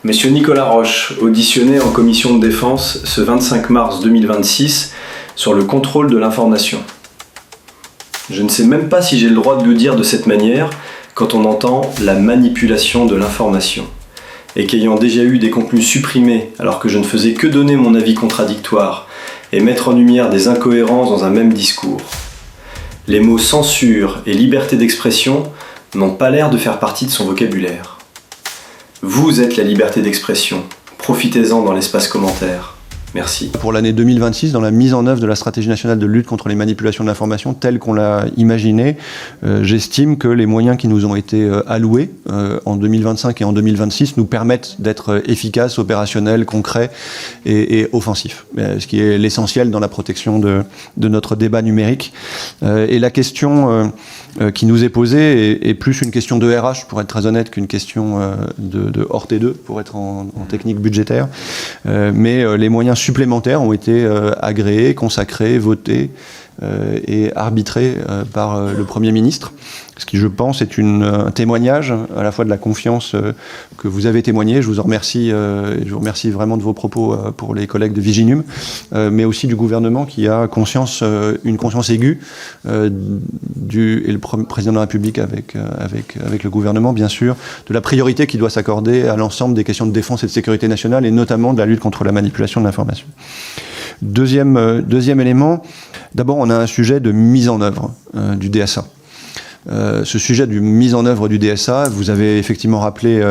Monsieur Nicolas Roche, auditionné en commission de défense ce 25 mars 2026 sur le contrôle de l'information. Je ne sais même pas si j'ai le droit de le dire de cette manière quand on entend la manipulation de l'information. Et qu'ayant déjà eu des contenus supprimés alors que je ne faisais que donner mon avis contradictoire et mettre en lumière des incohérences dans un même discours. Les mots censure et liberté d'expression n'ont pas l'air de faire partie de son vocabulaire. Vous êtes la liberté d'expression. Profitez-en dans l'espace commentaire. Merci. Pour l'année 2026, dans la mise en œuvre de la stratégie nationale de lutte contre les manipulations de l'information telle qu'on l'a imaginée, j'estime que les moyens qui nous ont été alloués en 2025 et en 2026 nous permettent d'être efficaces, opérationnels, concrets et offensifs. Ce qui est l'essentiel dans la protection de notre débat numérique. Et la question qui nous est posée est plus une question de RH, pour être très honnête, qu'une question de hors T2, pour être en technique budgétaire. Mais les moyens supplémentaires ont été agréés, consacrés, votés et arbitrés par le Premier ministre. Ce qui, je pense, est un témoignage à la fois de la confiance que vous avez témoigné. Je vous en remercie, et je vous remercie vraiment de vos propos pour les collègues de Viginum, mais aussi du gouvernement qui a une conscience aiguë, et le président de la République avec le gouvernement, bien sûr, de la priorité qui doit s'accorder à l'ensemble des questions de défense et de sécurité nationale, et notamment de la lutte contre la manipulation de l'information. Deuxième élément, d'abord, on a un sujet de mise en œuvre du DSA. Ce sujet de mise en œuvre du DSA, vous avez effectivement rappelé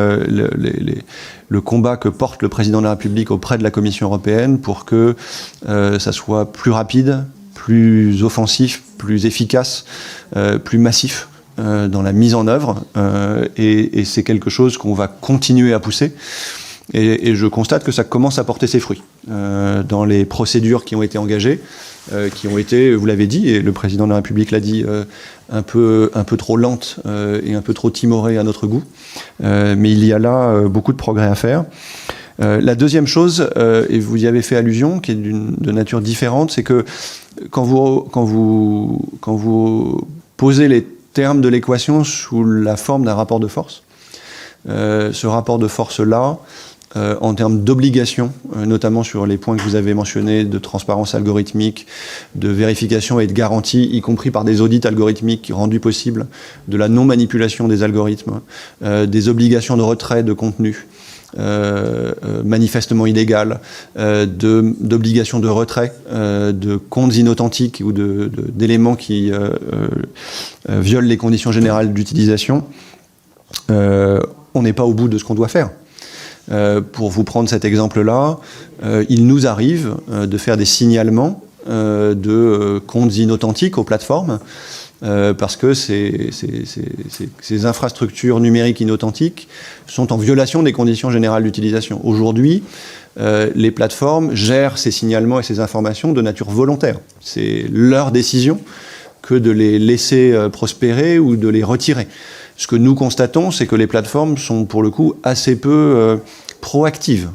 le combat que porte le président de la République auprès de la Commission européenne pour que ça soit plus rapide, plus offensif, plus efficace, plus massif dans la mise en œuvre. Et c'est quelque chose qu'on va continuer à pousser. Et je constate que ça commence à porter ses fruits dans les procédures qui ont été engagées, qui ont été, vous l'avez dit, et le président de la République l'a dit, un peu trop lentes et un peu trop timorées à notre goût. Mais il y a là beaucoup de progrès à faire. La deuxième chose, et vous y avez fait allusion, qui est de nature différente, c'est que quand vous posez les termes de l'équation sous la forme d'un rapport de force, ce rapport de force-là, en termes d'obligations, notamment sur les points que vous avez mentionnés de transparence algorithmique, de vérification et de garantie, y compris par des audits algorithmiques rendus possibles, de la non-manipulation des algorithmes, des obligations de retrait de contenu manifestement illégales, d'obligations de retrait de comptes inauthentiques ou d'éléments qui violent les conditions générales d'utilisation. On n'est pas au bout de ce qu'on doit faire. Pour vous prendre cet exemple-là, il nous arrive de faire des signalements de comptes inauthentiques aux plateformes parce que ces infrastructures numériques inauthentiques sont en violation des conditions générales d'utilisation. Aujourd'hui, les plateformes gèrent ces signalements et ces informations de nature volontaire. C'est leur décision que de les laisser prospérer ou de les retirer. Ce que nous constatons, c'est que les plateformes sont pour le coup assez peu proactives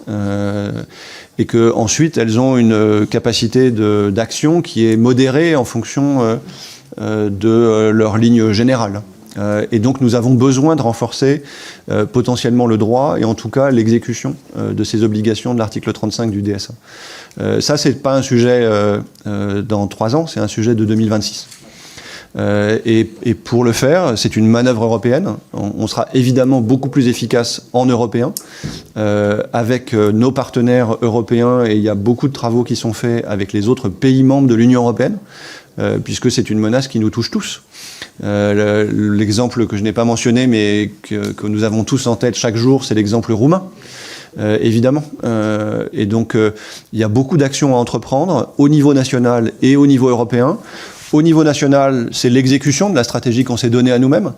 et qu'ensuite elles ont une capacité d'action qui est modérée en fonction de leur ligne générale. Et donc nous avons besoin de renforcer potentiellement le droit et en tout cas l'exécution de ces obligations de l'article 35 du DSA. Ça, c'est pas un sujet dans 3 ans, c'est un sujet de 2026. Et pour le faire, c'est une manœuvre européenne. On sera évidemment beaucoup plus efficace en européen avec nos partenaires européens, et il y a beaucoup de travaux qui sont faits avec les autres pays membres de l'Union européenne, puisque c'est une menace qui nous touche tous. L'exemple que je n'ai pas mentionné, mais que nous avons tous en tête chaque jour, c'est l'exemple roumain. Évidemment. Et donc, il y a beaucoup d'actions à entreprendre au niveau national et au niveau européen. Au niveau national, c'est l'exécution de la stratégie qu'on s'est donnée à nous-mêmes.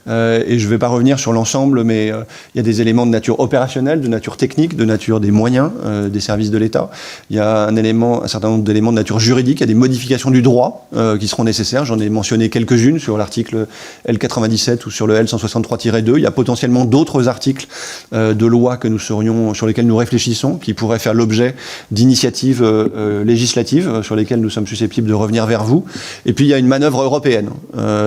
Et je ne vais pas revenir sur l'ensemble, mais il y a des éléments de nature opérationnelle, de nature technique, de nature des moyens des services de l'État. Il y a un certain nombre d'éléments de nature juridique. Il y a des modifications du droit qui seront nécessaires. J'en ai mentionné quelques-unes sur l'article L97 ou sur le L163-2. Il y a potentiellement d'autres articles de loi sur lesquels nous réfléchissons, qui pourraient faire l'objet d'initiatives législatives sur lesquelles nous sommes susceptibles de revenir vers vous. Et puis il y a une manœuvre européenne.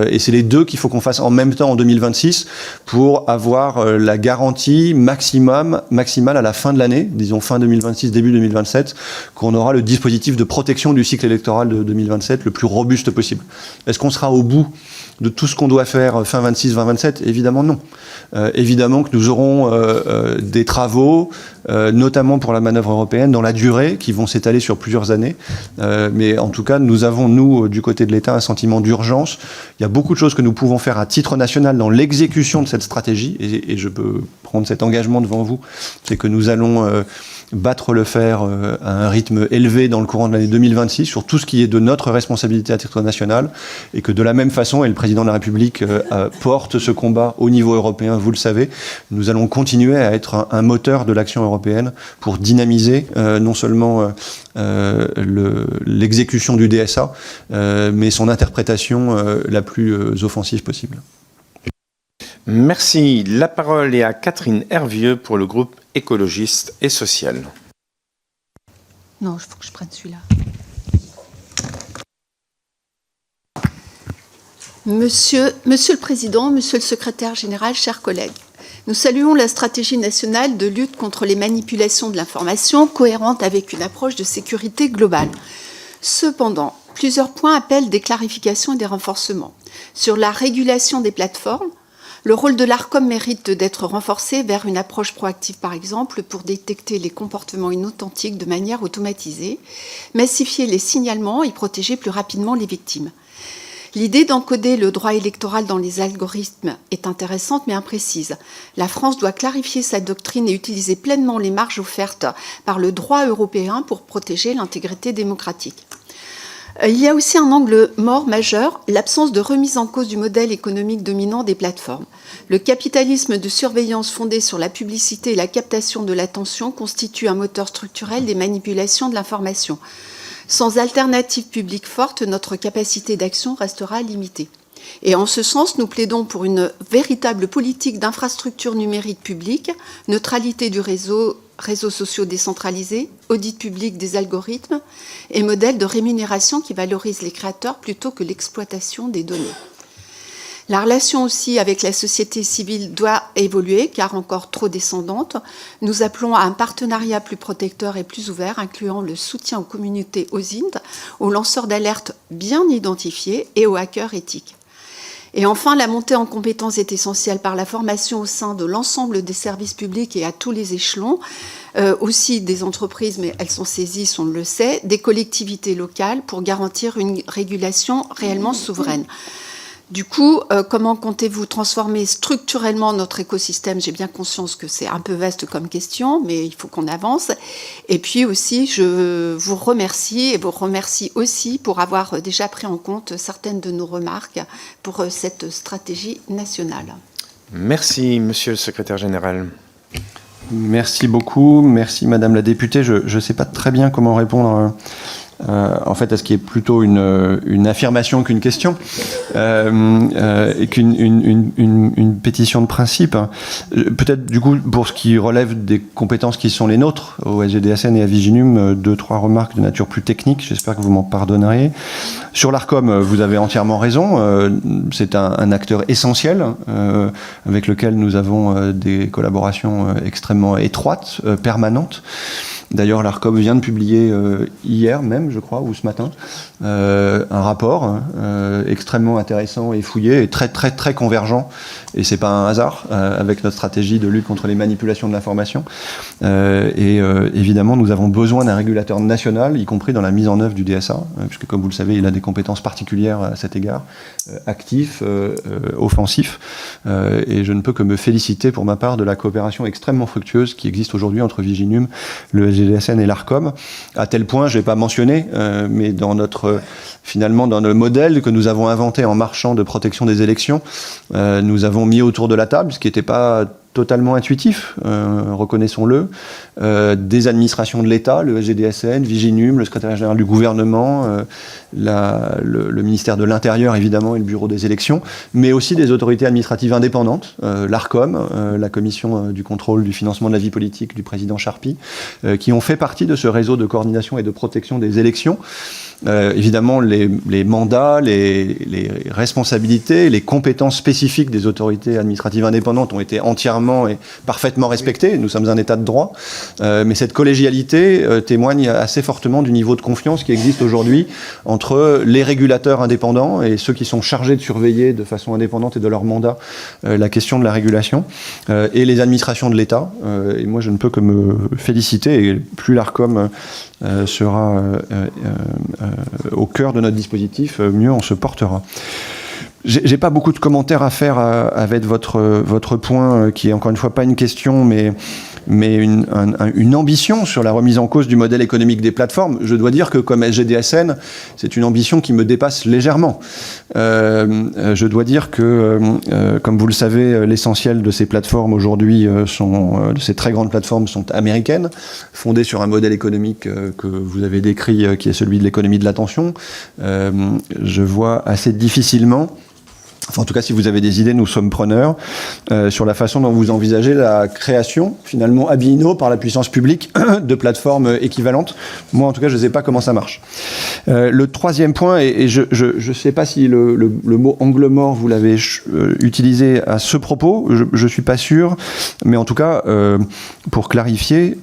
Et c'est les deux qu'il faut qu'on fasse en même temps en 2026. 2026 pour avoir la garantie maximale à la fin de l'année, disons fin 2026, début 2027, qu'on aura le dispositif de protection du cycle électoral de 2027 le plus robuste possible. Est-ce qu'on sera au bout de tout ce qu'on doit faire fin 26, 27? Évidemment non. Évidemment que nous aurons des travaux, notamment pour la manœuvre européenne, dans la durée, qui vont s'étaler sur plusieurs années. Mais en tout cas, nous avons, nous, du côté de l'État, un sentiment d'urgence. Il y a beaucoup de choses que nous pouvons faire à titre national dans l'exécution de cette stratégie, et je peux prendre cet engagement devant vous, c'est que nous allons battre le fer à un rythme élevé dans le courant de l'année 2026 sur tout ce qui est de notre responsabilité à titre national, et que de la même façon, et le président de la République porte ce combat au niveau européen, vous le savez, nous allons continuer à être un moteur de l'action européenne pour dynamiser non seulement l'exécution du DSA, mais son interprétation la plus offensive possible. Merci. La parole est à Catherine Hervieux pour le groupe écologiste et social. Non, il faut que je prenne celui-là. Monsieur le Président, Monsieur le Secrétaire général, chers collègues, nous saluons la stratégie nationale de lutte contre les manipulations de l'information, cohérente avec une approche de sécurité globale. Cependant, plusieurs points appellent des clarifications et des renforcements. Sur la régulation des plateformes, le rôle de l'ARCOM mérite d'être renforcé vers une approche proactive, par exemple, pour détecter les comportements inauthentiques de manière automatisée, massifier les signalements et protéger plus rapidement les victimes. L'idée d'encoder le droit électoral dans les algorithmes est intéressante mais imprécise. La France doit clarifier sa doctrine et utiliser pleinement les marges offertes par le droit européen pour protéger l'intégrité démocratique. Il y a aussi un angle mort majeur, l'absence de remise en cause du modèle économique dominant des plateformes. Le capitalisme de surveillance fondé sur la publicité et la captation de l'attention constitue un moteur structurel des manipulations de l'information. Sans alternative publique forte, notre capacité d'action restera limitée. Et en ce sens, nous plaidons pour une véritable politique d'infrastructure numérique publique, neutralité du réseaux sociaux décentralisés, audit public des algorithmes et modèle de rémunération qui valorise les créateurs plutôt que l'exploitation des données. La relation aussi avec la société civile doit évoluer, car encore trop descendante. Nous appelons à un partenariat plus protecteur et plus ouvert, incluant le soutien aux communautés OSINT, aux lanceurs d'alerte bien identifiés et aux hackers éthiques. Et enfin, la montée en compétences est essentielle par la formation au sein de l'ensemble des services publics et à tous les échelons, aussi des entreprises, mais elles sont saisies, on le sait, des collectivités locales pour garantir une régulation réellement souveraine. Du coup, comment comptez-vous transformer structurellement notre écosystème? J'ai bien conscience que c'est un peu vaste comme question, mais il faut qu'on avance. Et puis aussi, je vous remercie et vous remercie aussi pour avoir déjà pris en compte certaines de nos remarques pour cette stratégie nationale. Merci, Monsieur le Secrétaire général. Merci beaucoup. Merci, Madame la députée. Je ne sais pas très bien comment répondre en fait à ce qui est plutôt une affirmation qu'une question et qu'une pétition de principe. Peut-être du coup pour ce qui relève des compétences qui sont les nôtres au SGDSN et à Viginum, 2-3 remarques de nature plus technique, j'espère que vous m'en pardonnerez. Sur l'ARCOM, vous avez entièrement raison, c'est un acteur essentiel avec lequel nous avons des collaborations extrêmement étroites, permanentes. D'ailleurs, l'ARCOM vient de publier hier même, je crois, ou ce matin, un rapport extrêmement intéressant et fouillé et très très très convergent. Et c'est pas un hasard avec notre stratégie de lutte contre les manipulations de l'information. Évidemment, nous avons besoin d'un régulateur national, y compris dans la mise en œuvre du DSA, puisque comme vous le savez, il a des compétences particulières à cet égard, actif, offensif. Et je ne peux que me féliciter pour ma part de la coopération extrêmement fructueuse qui existe aujourd'hui entre Viginum, le SGDSN et l'ARCOM, à tel point, je ne vais pas mentionner, mais finalement dans le modèle que nous avons inventé en marchant de protection des élections, nous avons mis autour de la table, ce qui n'était pas totalement intuitif, reconnaissons-le, des administrations de l'État, le SGDSN, Viginum, le secrétaire général du gouvernement, le ministère de l'Intérieur évidemment et le bureau des élections, mais aussi des autorités administratives indépendantes, l'ARCOM, la commission du contrôle du financement de la vie politique du président Charpy, qui ont fait partie de ce réseau de coordination et de protection des élections. Évidemment, les mandats, les responsabilités, les compétences spécifiques des autorités administratives indépendantes ont été entièrement et parfaitement respectées. Nous sommes un État de droit, mais cette collégialité témoigne assez fortement du niveau de confiance qui existe aujourd'hui entre les régulateurs indépendants et ceux qui sont chargés de surveiller de façon indépendante et de leur mandat la question de la régulation, et les administrations de l'État. Et moi, je ne peux que me féliciter, et plus l'ARCOM sera au cœur de notre dispositif, mieux on se portera. J'ai pas beaucoup de commentaires à faire avec votre point, qui est encore une fois pas une question, mais une ambition sur la remise en cause du modèle économique des plateformes. Je dois dire que comme SGDSN, c'est une ambition qui me dépasse légèrement. Je dois dire que, comme vous le savez, l'essentiel de ces plateformes aujourd'hui, de ces très grandes plateformes, sont américaines, fondées sur un modèle économique que vous avez décrit, qui est celui de l'économie de l'attention. Je vois assez difficilement, enfin, en tout cas, si vous avez des idées, nous sommes preneurs, sur la façon dont vous envisagez la création, finalement, ab initio, par la puissance publique, de plateformes équivalentes. Moi, en tout cas, je ne sais pas comment ça marche. Le troisième point, et je ne sais pas si le mot angle mort, vous l'avez utilisé à ce propos, je ne suis pas sûr, mais en tout cas, pour clarifier,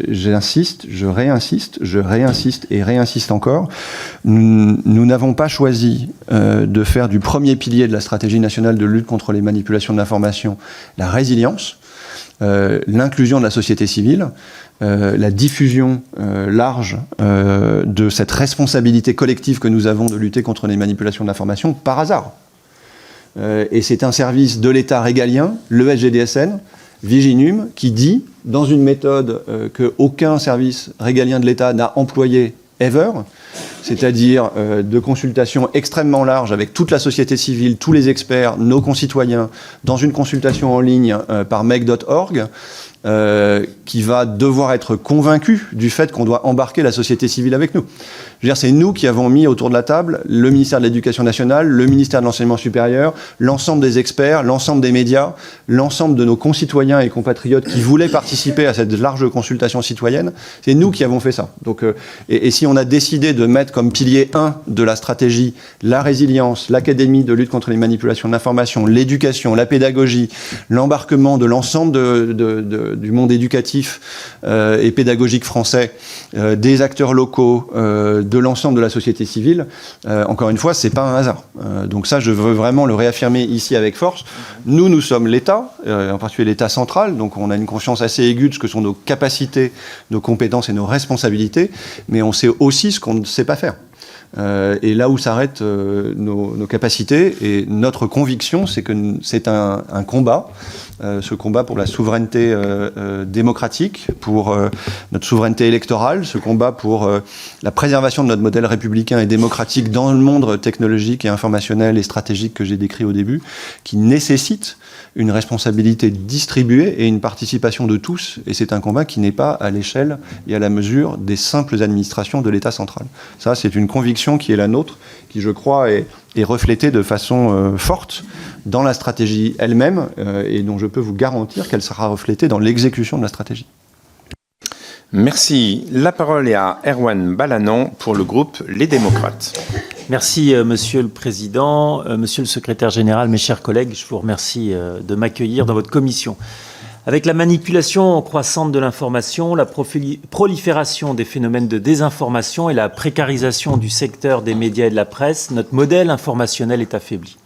j'insiste, je réinsiste et réinsiste encore, nous n'avons pas choisi de faire du premier pilier de la stratégie nationale de lutte contre les manipulations de l'information la résilience, l'inclusion de la société civile, la diffusion large de cette responsabilité collective que nous avons de lutter contre les manipulations de l'information par hasard. Et c'est un service de l'État régalien, le SGDSN, Viginum, qui dit, dans une méthode qu'aucun service régalien de l'État n'a employé ever, c'est-à-dire de consultations extrêmement larges avec toute la société civile, tous les experts, nos concitoyens, dans une consultation en ligne par make.org, qui va devoir être convaincu du fait qu'on doit embarquer la société civile avec nous. Je veux dire, c'est nous qui avons mis autour de la table le ministère de l'Éducation nationale, le ministère de l'Enseignement supérieur, l'ensemble des experts, l'ensemble des médias, l'ensemble de nos concitoyens et compatriotes qui voulaient participer à cette large consultation citoyenne. C'est nous qui avons fait ça. Donc, et si on a décidé de mettre comme pilier 1 de la stratégie la résilience, l'académie de lutte contre les manipulations de l'information, l'éducation, la pédagogie, l'embarquement de l'ensemble du monde éducatif et pédagogique français, des acteurs locaux, de l'ensemble de la société civile, encore une fois, c'est pas un hasard. Donc ça, je veux vraiment le réaffirmer ici avec force. Nous sommes l'État, en particulier l'État central, donc on a une conscience assez aiguë de ce que sont nos capacités, nos compétences et nos responsabilités, mais on sait aussi ce qu'on ne sait pas faire. Et là où s'arrêtent nos capacités et notre conviction, c'est que c'est un combat, ce combat pour la souveraineté démocratique, pour notre souveraineté électorale, ce combat pour la préservation de notre modèle républicain et démocratique dans le monde technologique et informationnel et stratégique que j'ai décrit au début, qui nécessite une responsabilité distribuée et une participation de tous. Et c'est un combat qui n'est pas à l'échelle et à la mesure des simples administrations de l'État central. Ça, c'est une conviction qui est la nôtre, qui, je crois, est reflétée de façon forte dans la stratégie elle-même, et dont je peux vous garantir qu'elle sera reflétée dans l'exécution de la stratégie. Merci. La parole est à Erwan Balanant pour le groupe Les Démocrates. Merci, Monsieur le Président, Monsieur le Secrétaire Général, mes chers collègues. Je vous remercie de m'accueillir dans votre commission. Avec la manipulation croissante de l'information, la prolifération des phénomènes de désinformation et la précarisation du secteur des médias et de la presse, notre modèle informationnel est affaibli.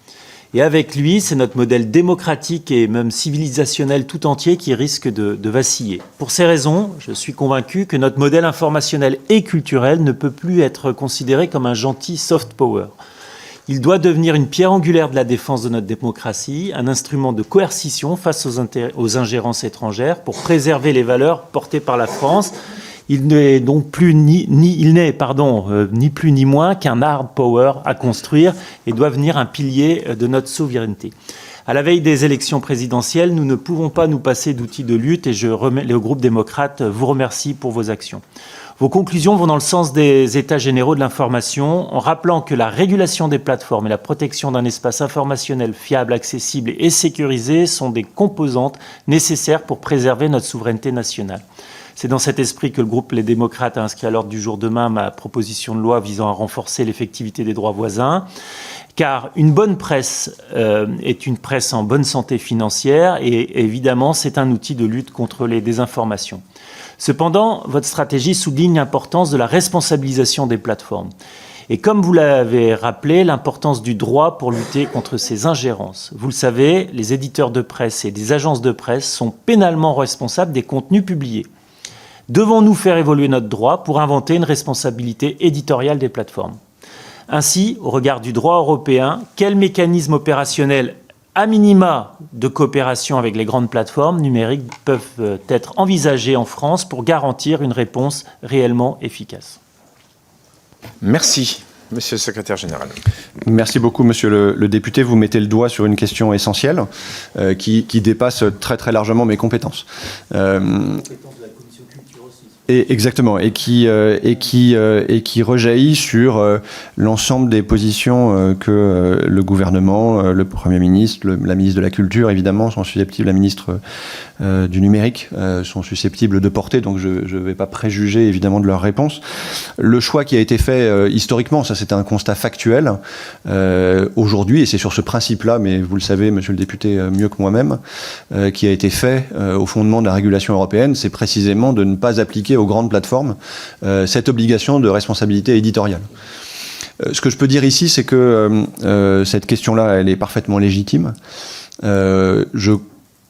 Et avec lui, c'est notre modèle démocratique et même civilisationnel tout entier qui risque de vaciller. Pour ces raisons, je suis convaincu que notre modèle informationnel et culturel ne peut plus être considéré comme un gentil soft power. Il doit devenir une pierre angulaire de la défense de notre démocratie, un instrument de coercition face aux ingérences étrangères pour préserver les valeurs portées par la France. Il n'est donc plus ni plus ni moins qu'un hard power à construire et doit devenir un pilier de notre souveraineté. À la veille des élections présidentielles, nous ne pouvons pas nous passer d'outils de lutte et le groupe démocrate vous remercie pour vos actions. Vos conclusions vont dans le sens des états généraux de l'information, en rappelant que la régulation des plateformes et la protection d'un espace informationnel fiable, accessible et sécurisé sont des composantes nécessaires pour préserver notre souveraineté nationale. C'est dans cet esprit que le groupe Les Démocrates a inscrit à l'ordre du jour demain ma proposition de loi visant à renforcer l'effectivité des droits voisins. Car une bonne presse est une presse en bonne santé financière et évidemment c'est un outil de lutte contre les désinformations. Cependant, votre stratégie souligne l'importance de la responsabilisation des plateformes. Et comme vous l'avez rappelé, l'importance du droit pour lutter contre ces ingérences. Vous le savez, les éditeurs de presse et des agences de presse sont pénalement responsables des contenus publiés. Devons-nous faire évoluer notre droit pour inventer une responsabilité éditoriale des plateformes ? Ainsi, au regard du droit européen, quels mécanismes opérationnels à minima de coopération avec les grandes plateformes numériques peuvent être envisagés en France pour garantir une réponse réellement efficace ? Merci, Monsieur le Secrétaire général. Merci beaucoup, Monsieur le député. Vous mettez le doigt sur une question essentielle qui dépasse très très largement mes compétences. Exactement, et qui rejaillit sur l'ensemble des positions que le gouvernement, le Premier ministre, la ministre de la Culture, évidemment, sont susceptibles, la ministre du Numérique, sont susceptibles de porter, donc je ne vais pas préjuger, évidemment, de leur réponse. Le choix qui a été fait historiquement, ça c'était un constat factuel, aujourd'hui, et c'est sur ce principe-là, mais vous le savez, Monsieur le député, mieux que moi-même, qui a été fait au fondement de la régulation européenne, c'est précisément de ne pas appliquer aux grandes plateformes cette obligation de responsabilité éditoriale. Ce que je peux dire ici, c'est que cette question-là, elle est parfaitement légitime. Je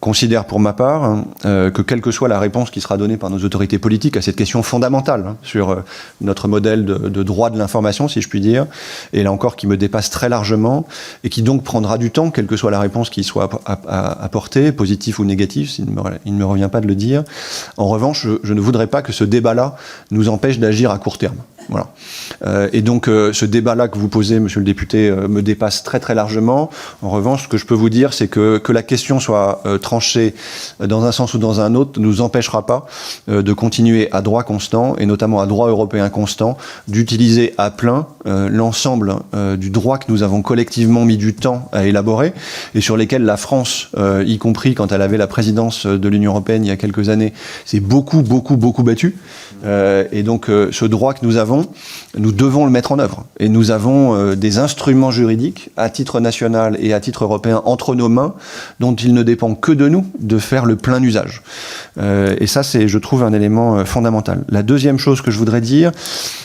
considère pour ma part que quelle que soit la réponse qui sera donnée par nos autorités politiques à cette question fondamentale sur notre modèle de droit de l'information, si je puis dire, et là encore qui me dépasse très largement et qui donc prendra du temps, quelle que soit la réponse qui soit apportée, positive ou négative, il ne me revient pas de le dire. En revanche, je ne voudrais pas que ce débat-là nous empêche d'agir à court terme. Voilà. Et donc ce débat-là que vous posez, Monsieur le député, me dépasse très très largement. En revanche, ce que je peux vous dire, c'est que la question soit tranchée dans un sens ou dans un autre ne nous empêchera pas de continuer à droit constant, et notamment à droit européen constant, d'utiliser à plein l'ensemble du droit que nous avons collectivement mis du temps à élaborer, et sur lesquels la France, y compris quand elle avait la présidence de l'Union européenne il y a quelques années, s'est beaucoup battue. Et donc ce droit que nous avons, nous devons le mettre en œuvre. Et nous avons des instruments juridiques à titre national et à titre européen entre nos mains, dont il ne dépend que de nous de faire le plein usage. Et ça, c'est, je trouve, un élément fondamental. La deuxième chose que je voudrais dire,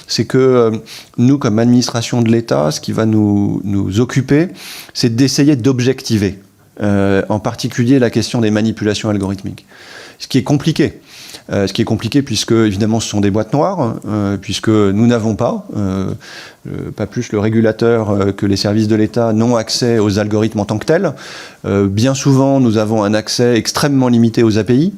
c'est que nous, comme administration de l'État, ce qui va nous occuper, c'est d'essayer d'objectiver, en particulier la question des manipulations algorithmiques. Ce qui est compliqué. Puisque, évidemment, ce sont des boîtes noires, puisque nous n'avons pas plus le régulateur que les services de l'État n'ont accès aux algorithmes en tant que tels. Bien souvent, nous avons un accès extrêmement limité aux API.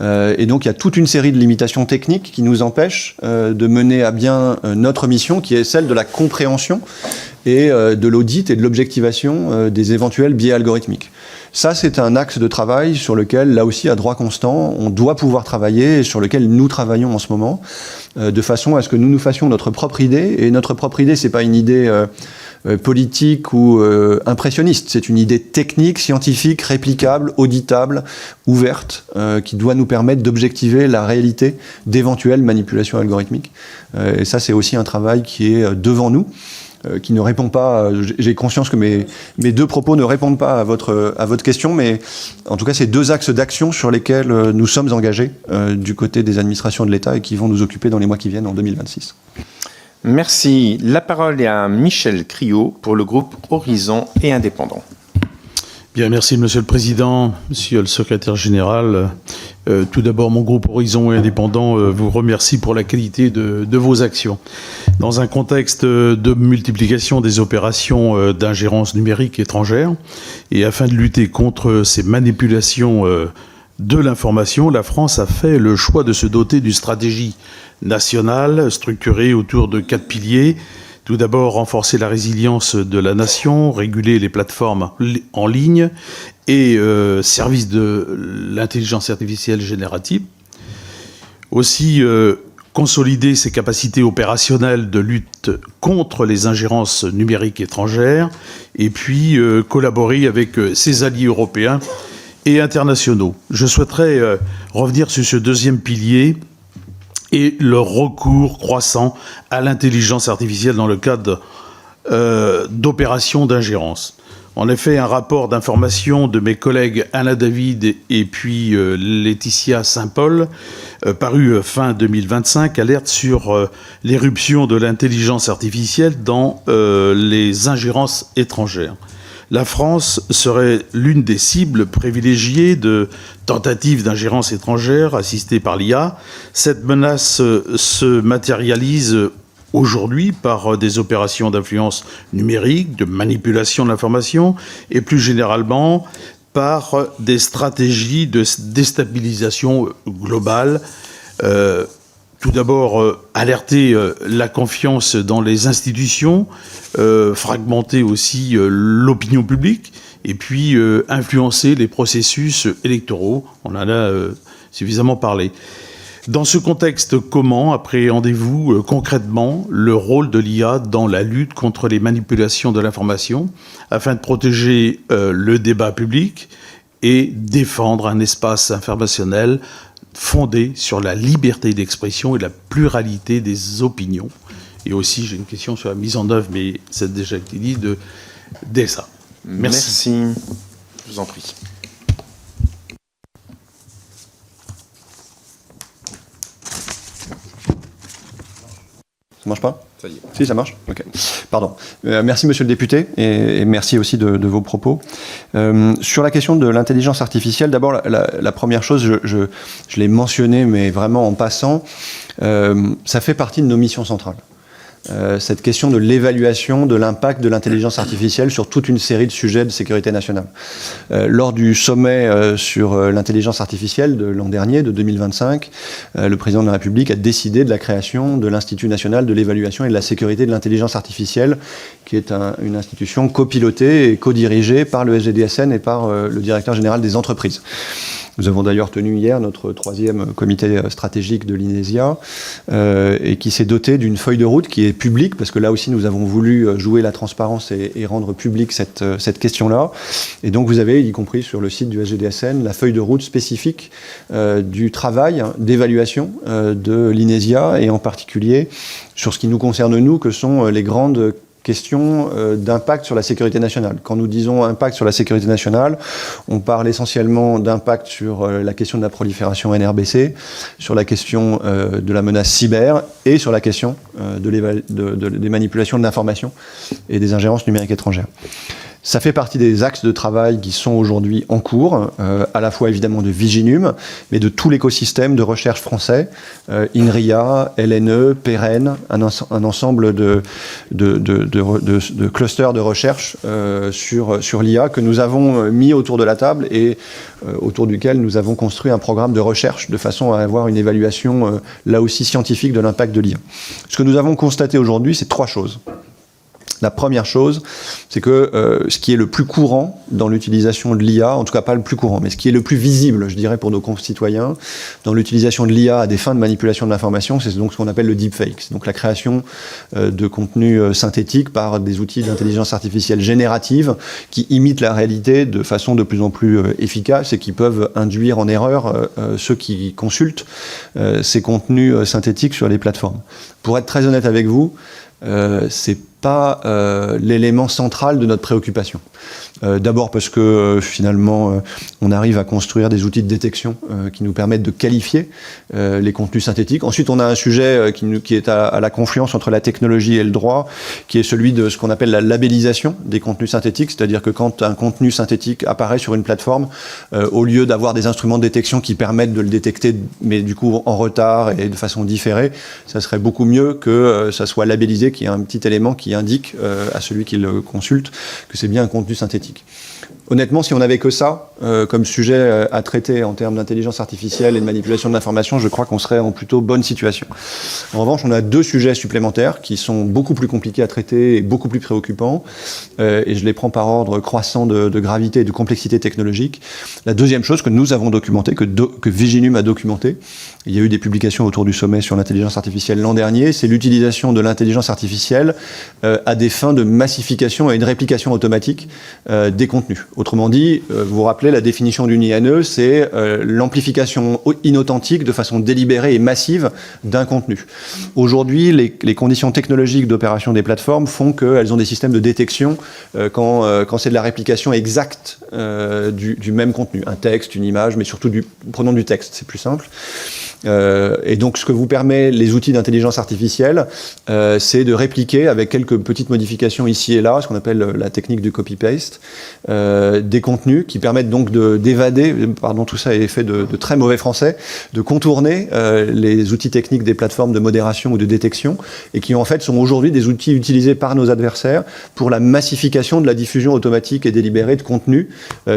Et donc, il y a toute une série de limitations techniques qui nous empêchent de mener à bien notre mission, qui est celle de la compréhension et de l'audit et de l'objectivation des éventuels biais algorithmiques. Ça, c'est un axe de travail sur lequel, là aussi, à droit constant, on doit pouvoir travailler et sur lequel nous travaillons en ce moment, de façon à ce que nous fassions notre propre idée. Et notre propre idée, c'est pas une idée politique ou impressionniste. C'est une idée technique, scientifique, réplicable, auditable, ouverte, qui doit nous permettre d'objectiver la réalité d'éventuelles manipulations algorithmiques. Et ça, c'est aussi un travail qui est devant nous, qui ne répond pas, j'ai conscience que mes deux propos ne répondent pas à votre question, mais en tout cas, c'est deux axes d'action sur lesquels nous sommes engagés du côté des administrations de l'État et qui vont nous occuper dans les mois qui viennent en 2026. Merci. La parole est à Michel Criot pour le groupe Horizon et Indépendants. Bien, merci Monsieur le Président, Monsieur le Secrétaire Général. Tout d'abord, mon groupe Horizon et Indépendants vous remercie pour la qualité de vos actions. Dans un contexte de multiplication des opérations d'ingérence numérique étrangère, et afin de lutter contre ces manipulations de l'information, la France a fait le choix de se doter d'une stratégie nationale structurée autour de 4 piliers. Tout d'abord, renforcer la résilience de la nation, réguler les plateformes en ligne et services de l'intelligence artificielle générative. Aussi, consolider ses capacités opérationnelles de lutte contre les ingérences numériques étrangères et puis collaborer avec ses alliés européens et internationaux. Je souhaiterais revenir sur ce deuxième pilier et le recours croissant à l'intelligence artificielle dans le cadre d'opérations d'ingérence. En effet, un rapport d'information de mes collègues Anna David et puis Laetitia Saint-Paul, paru fin 2025, alerte sur l'éruption de l'intelligence artificielle dans les ingérences étrangères. La France serait l'une des cibles privilégiées de tentatives d'ingérence étrangère assistées par l'IA. Cette menace se matérialise aujourd'hui par des opérations d'influence numérique, de manipulation de l'information et plus généralement par des stratégies de déstabilisation globale. Tout d'abord, alerter la confiance dans les institutions, fragmenter aussi l'opinion publique et puis influencer les processus électoraux. On en a suffisamment parlé. Dans ce contexte, comment appréhendez-vous concrètement le rôle de l'IA dans la lutte contre les manipulations de l'information afin de protéger le débat public et défendre un espace informationnel fondé sur la liberté d'expression et la pluralité des opinions? Et aussi, j'ai une question sur la mise en œuvre, mais ça a déjà été dit, de DSA. Merci. Je vous en prie. Ça marche pas ? Ça y est. Si, ça marche. Ok. Pardon. Merci, monsieur le député, et merci aussi de vos propos. Sur la question de l'intelligence artificielle, d'abord, la première chose, je l'ai mentionné, mais vraiment en passant, ça fait partie de nos missions centrales. Cette question de l'évaluation de l'impact de l'intelligence artificielle sur toute une série de sujets de sécurité nationale. Lors du sommet sur l'intelligence artificielle de l'an dernier, de 2025, le président de la République a décidé de la création de l'Institut national de l'évaluation et de la sécurité de l'intelligence artificielle, qui est une institution copilotée et co-dirigée par le SGDSN et par le directeur général des entreprises. Nous avons d'ailleurs tenu hier notre 3e comité stratégique de l'INESIA et qui s'est doté d'une feuille de route qui est publique, parce que là aussi nous avons voulu jouer la transparence et rendre publique cette question-là. Et donc vous avez, y compris sur le site du SGDSN, la feuille de route spécifique du travail d'évaluation de l'INESIA, et en particulier sur ce qui nous concerne nous, que sont les grandes question d'impact sur la sécurité nationale. Quand nous disons impact sur la sécurité nationale, on parle essentiellement d'impact sur la question de la prolifération NRBC, sur la question de la menace cyber et sur la question des manipulations de l'information et des ingérences numériques étrangères. Ça fait partie des axes de travail qui sont aujourd'hui en cours, à la fois évidemment de Viginum, mais de tout l'écosystème de recherche français, INRIA, LNE, PEREN, un ensemble de clusters de recherche sur l'IA que nous avons mis autour de la table et autour duquel nous avons construit un programme de recherche de façon à avoir une évaluation là aussi scientifique de l'impact de l'IA. Ce que nous avons constaté aujourd'hui, c'est 3 choses. La première chose, c'est que ce qui est le plus courant dans l'utilisation de l'IA, en tout cas pas le plus courant, mais ce qui est le plus visible, je dirais, pour nos concitoyens, dans l'utilisation de l'IA à des fins de manipulation de l'information, c'est donc ce qu'on appelle le deepfake. C'est donc la création de contenus synthétiques par des outils d'intelligence artificielle générative qui imitent la réalité de façon de plus en plus efficace et qui peuvent induire en erreur ceux qui consultent ces contenus synthétiques sur les plateformes. Pour être très honnête avec vous, c'est pas l'élément central de notre préoccupation. D'abord parce que finalement on arrive à construire des outils de détection qui nous permettent de qualifier les contenus synthétiques. Ensuite on a un sujet qui est à la confluence entre la technologie et le droit, qui est celui de ce qu'on appelle la labellisation des contenus synthétiques, c'est-à-dire que quand un contenu synthétique apparaît sur une plateforme, au lieu d'avoir des instruments de détection qui permettent de le détecter, mais du coup en retard et de façon différée, ça serait beaucoup mieux que ça soit labellisé, qu'il y ait un petit élément qui indique à celui qui le consulte que c'est bien un contenu synthétique. Honnêtement, si on n'avait que ça comme sujet à traiter en termes d'intelligence artificielle et de manipulation de l'information, je crois qu'on serait en plutôt bonne situation. En revanche, on a 2 sujets supplémentaires qui sont beaucoup plus compliqués à traiter et beaucoup plus préoccupants, et je les prends par ordre croissant de gravité et de complexité technologique. La deuxième chose que nous avons documentée, que Viginum a documentée, il y a eu des publications autour du sommet sur l'intelligence artificielle l'an dernier, c'est l'utilisation de l'intelligence artificielle à des fins de massification et de réplication automatique des contenus. Autrement dit, vous vous rappelez, la définition d'une INE, c'est l'amplification inauthentique de façon délibérée et massive d'un contenu. Aujourd'hui, les conditions technologiques d'opération des plateformes font qu'elles ont des systèmes de détection quand c'est de la réplication exacte du même contenu. Un texte, une image, mais surtout prenons du texte, c'est plus simple. Et donc, ce que vous permet les outils d'intelligence artificielle, c'est de répliquer avec quelques petites modifications ici et là, ce qu'on appelle la technique du copy-paste, des contenus qui permettent donc d'évader, pardon, tout ça est fait de très mauvais français, de contourner les outils techniques des plateformes de modération ou de détection, et qui en fait sont aujourd'hui des outils utilisés par nos adversaires pour la massification de la diffusion automatique et délibérée de contenus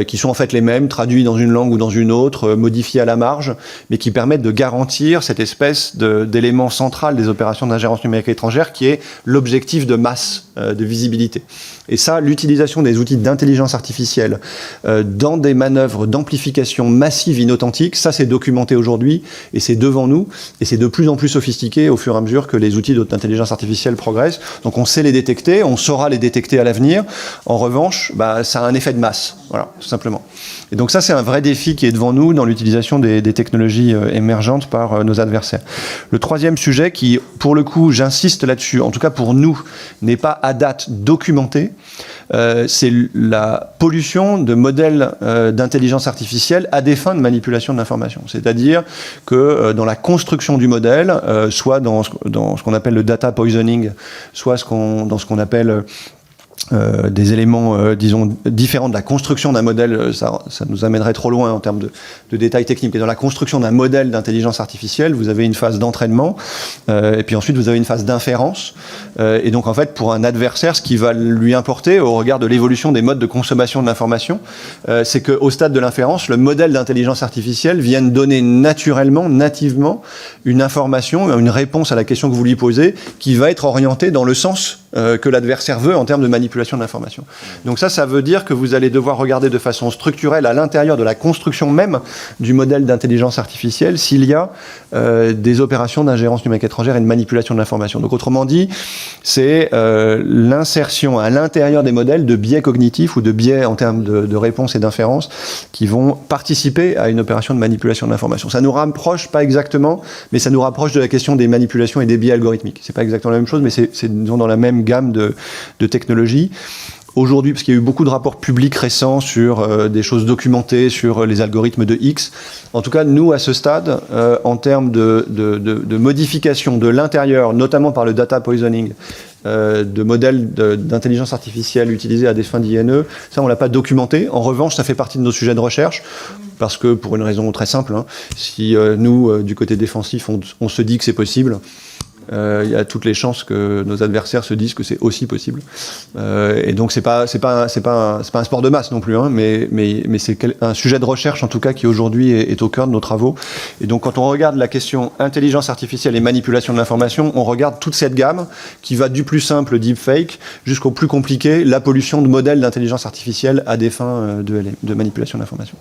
qui sont en fait les mêmes, traduits dans une langue ou dans une autre, modifiés à la marge, mais qui permettent de garantir cette espèce d'élément central des opérations d'ingérence numérique étrangère qui est l'objectif de masse, de visibilité. Et ça, l'utilisation des outils d'intelligence artificielle dans des manœuvres d'amplification massive inauthentique, ça c'est documenté aujourd'hui et c'est devant nous et c'est de plus en plus sophistiqué au fur et à mesure que les outils d'intelligence artificielle progressent. Donc on sait les détecter, on saura les détecter à l'avenir. En revanche, ça a un effet de masse, voilà, tout simplement. Et donc ça c'est un vrai défi qui est devant nous dans l'utilisation des technologies émergentes par nos adversaires. Le troisième sujet qui, pour le coup, j'insiste là-dessus, en tout cas pour nous, n'est pas à date documenté, c'est la pollution de modèles d'intelligence artificielle à des fins de manipulation de l'information. C'est-à-dire que dans la construction du modèle, soit dans ce qu'on appelle le data poisoning, soit dans ce qu'on appelle des éléments, disons, différents de la construction d'un modèle, ça nous amènerait trop loin en termes de détails techniques. Et dans la construction d'un modèle d'intelligence artificielle, vous avez une phase d'entraînement, et puis ensuite vous avez une phase d'inférence. Et donc en fait, pour un adversaire, ce qui va lui importer, au regard de l'évolution des modes de consommation de l'information, c'est qu'au stade de l'inférence, le modèle d'intelligence artificielle vienne donner naturellement, nativement, une information, une réponse à la question que vous lui posez, qui va être orientée dans le sens que l'adversaire veut en termes de manipulation de l'information. Donc ça veut dire que vous allez devoir regarder de façon structurelle à l'intérieur de la construction même du modèle d'intelligence artificielle s'il y a des opérations d'ingérence numérique étrangère et de manipulation de l'information. Donc autrement dit, c'est l'insertion à l'intérieur des modèles de biais cognitifs ou de biais en termes de réponse et d'inférence qui vont participer à une opération de manipulation de l'information. Ça nous rapproche, pas exactement, mais ça nous rapproche de la question des manipulations et des biais algorithmiques. C'est pas exactement la même chose, mais c'est disons, dans la même gamme de technologies. Aujourd'hui, parce qu'il y a eu beaucoup de rapports publics récents sur des choses documentées, sur les algorithmes de X. En tout cas, nous, à ce stade, en termes de modification de l'intérieur, notamment par le data poisoning, de modèles d'intelligence artificielle utilisés à des fins d'INE, ça, on ne l'a pas documenté. En revanche, ça fait partie de nos sujets de recherche, parce que, pour une raison très simple, si nous, du côté défensif, on se dit que c'est possible, il y a toutes les chances que nos adversaires se disent que c'est aussi possible. Et donc c'est pas un sport de masse non plus, mais c'est un sujet de recherche en tout cas qui aujourd'hui est au cœur de nos travaux. Et donc quand on regarde la question intelligence artificielle et manipulation de l'information, on regarde toute cette gamme qui va du plus simple deepfake jusqu'au plus compliqué, la pollution de modèles d'intelligence artificielle à des fins de manipulation de l'information.